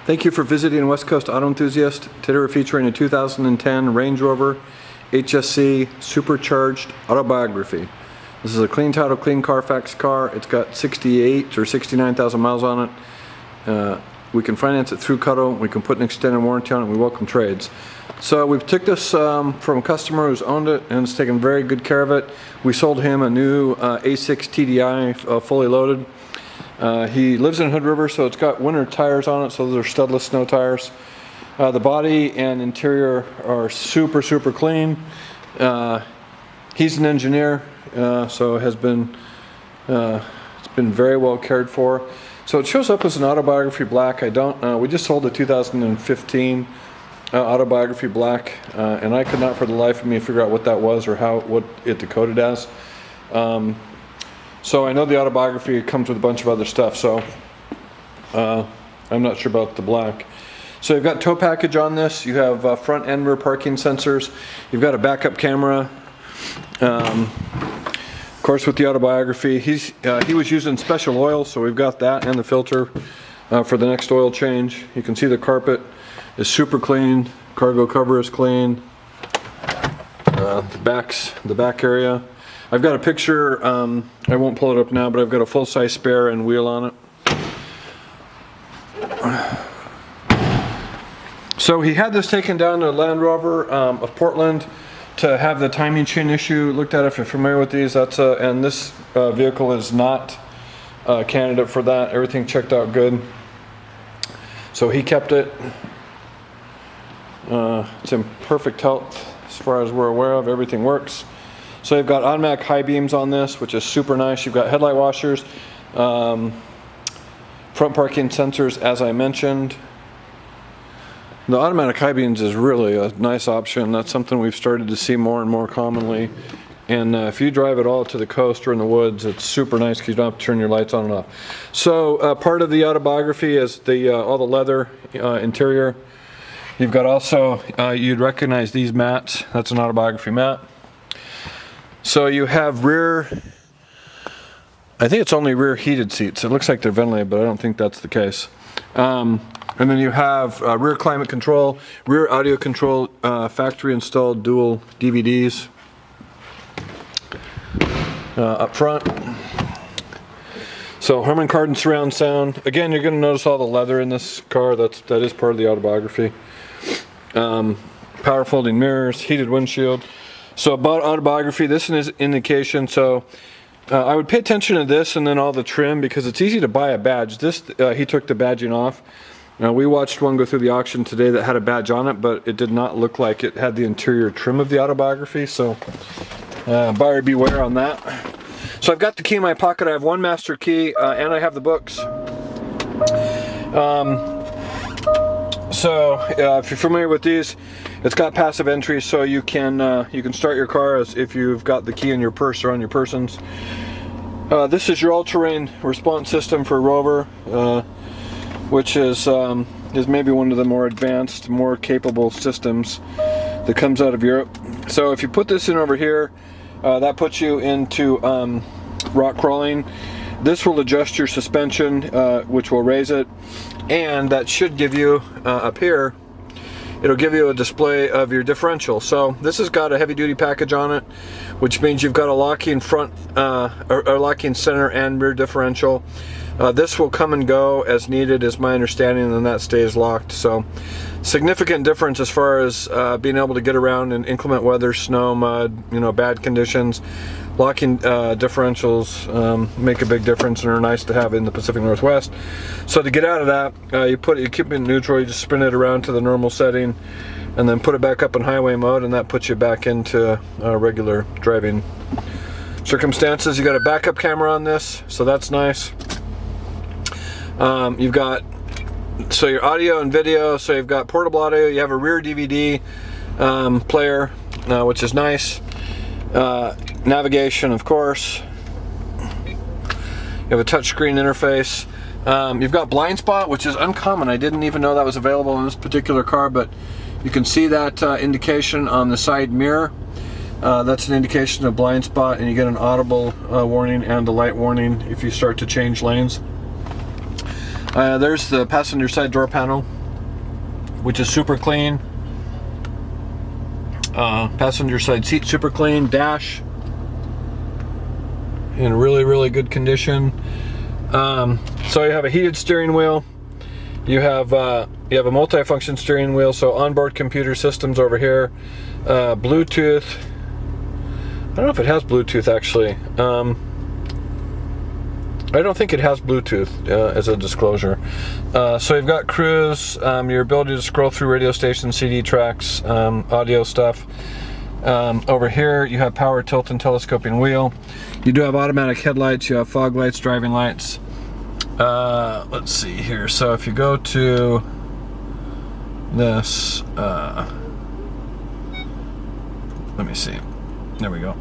Thank you for visiting West Coast Auto Enthusiast. Today we're featuring a 2010 Range Rover HSC Supercharged Autobiography. This is a clean title, clean Carfax car. It's got 68 or 69,000 miles on it. We can finance it through Kardon. We can put an extended warranty on it. We welcome trades. So we took this from a customer who's owned it and has taken very good care of it. We sold him a new A6 TDI fully loaded. He lives in Hood River, so it's got winter tires on it, so those are studless snow tires. The body and interior are super clean. He's an engineer, so it's been very well cared for. So it shows up as an Autobiography Black. We just sold the 2015 Autobiography Black, and I could not for the life of me figure out what that was or what it decoded as. So I know the Autobiography comes with a bunch of other stuff, so I'm not sure about the black. So you've got tow package on this. You have front and rear parking sensors. You've got a backup camera. Of course, with the Autobiography, he was using special oil, so we've got that and the filter for the next oil change. You can see the carpet is super clean. Cargo cover is clean. The back area. I've got a picture, I won't pull it up now, but I've got a full-size spare and wheel on it. So he had this taken down to Land Rover of Portland to have the timing chain issue looked at. If you're familiar with these, and this vehicle is not a candidate for that. Everything checked out good. So he kept it. It's in perfect health as far as we're aware of. Everything works. So you've got automatic high beams on this, which is super nice. You've got headlight washers, front parking sensors, as I mentioned. The automatic high beams is really a nice option. That's something we've started to see more and more commonly. And if you drive it all to the coast or in the woods, it's super nice because you don't have to turn your lights on and off. So part of the Autobiography is all the leather interior. You've got also, you'd recognize these mats. That's an Autobiography mat. So you have rear, I think it's only rear heated seats. It looks like they're ventilated, but I don't think that's the case. And then you have rear climate control, rear audio control, factory installed dual DVDs up front. So Harman Kardon surround sound. Again, you're going to notice all the leather in this car. That is part of the Autobiography. Power folding mirrors, heated windshield. So about Autobiography, this is an indication. So I would pay attention to this and then all the trim, because it's easy to buy a badge. This he took the badging off. We watched one go through the auction today that had a badge on it, but it did not look like it had the interior trim of the Autobiography. So buyer beware on that. So I've got the key in my pocket. I have one master key and I have the books. So if you're familiar with these, it's got passive entry, so you can start your car as if you've got the key in your purse or on your persons. This is your all-terrain response system for Rover, which is maybe one of the more advanced, more capable systems that comes out of Europe. So if you put this in over here, that puts you into rock crawling. This will adjust your suspension, which will raise it, and that should give you up here, it'll give you a display of your differential. So this has got a heavy-duty package on it, which means you've got a locking front, or locking center and rear differential. This will come and go as needed, is my understanding, and then that stays locked. So significant difference as far as being able to get around in inclement weather, snow, mud, bad conditions. Locking differentials make a big difference and are nice to have in the Pacific Northwest. So to get out of that, you keep it in neutral, you just spin it around to the normal setting, and then put it back up in highway mode, and that puts you back into regular driving circumstances. You got a backup camera on this, so that's nice. You've got your audio and video, so you've got portable audio. You have a rear DVD player, which is nice. Navigation, of course. You have a touchscreen interface. You've got blind spot, which is uncommon. I didn't even know that was available in this particular car, but you can see that indication on the side mirror. That's an indication of blind spot, and you get an audible warning and a light warning if you start to change lanes. There's the passenger side door panel, which is super clean. Passenger side seat super clean. Dash in really good condition. So you have a heated steering wheel. You have a multi-function steering wheel, so onboard computer systems over here. Bluetooth. I don't know if it has Bluetooth actually. I don't think it has Bluetooth as a disclosure. So you've got cruise, your ability to scroll through radio stations, CD tracks, audio stuff. Over here you have power tilt and telescoping wheel. You do have automatic headlights, you have fog lights, driving lights. Let's see here. So if you go to this, let me see. There we go.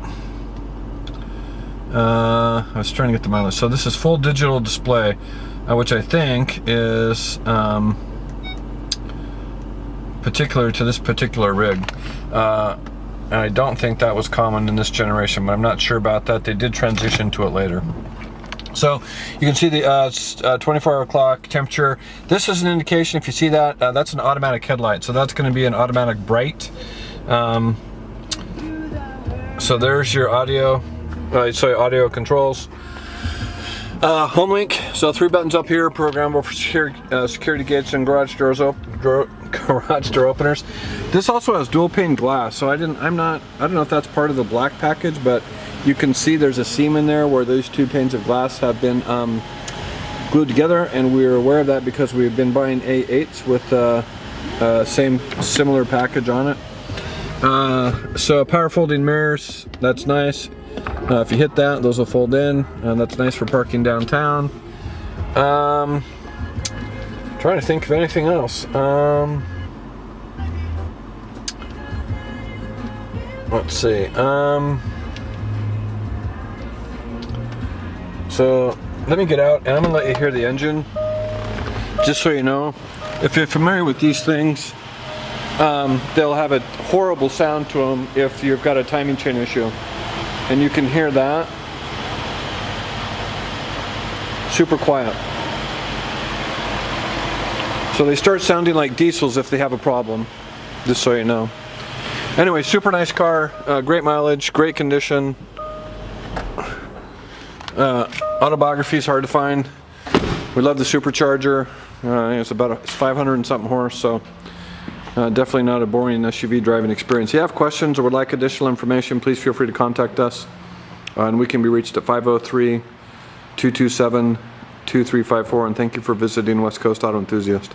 I was trying to get the mileage. So this is full digital display, which I think is particular to this particular rig. I don't think that was common in this generation, but I'm not sure about that. They did transition to it later. So you can see the 24-hour clock, temperature. This is an indication, if you see that, that's an automatic headlight. So that's going to be an automatic bright. So there's your audio. Audio controls. Home link. So 3 buttons up here, programmable for security gates and garage door openers. This also has dual pane glass. So I don't know if that's part of the black package, but you can see there's a seam in there where those 2 panes of glass have been glued together, and we're aware of that because we've been buying A8s with similar package on it. So power folding mirrors, that's nice. If you hit that, those will fold in, and that's nice for parking downtown. Trying to think of anything else. Let's see. So let me get out, and I'm gonna let you hear the engine, just so you know. If you're familiar with these things, they'll have a horrible sound to them if you've got a timing chain issue. And you can hear that. Super quiet. So they start sounding like diesels if they have a problem, just so you know. Anyway, super nice car, great mileage, great condition. Autobiography is hard to find. We love the Supercharger. It's 500 and something horse, so definitely not a boring SUV driving experience. If you have questions or would like additional information, please feel free to contact us. And we can be reached at 503-227-2354. And thank you for visiting West Coast Auto Enthusiast.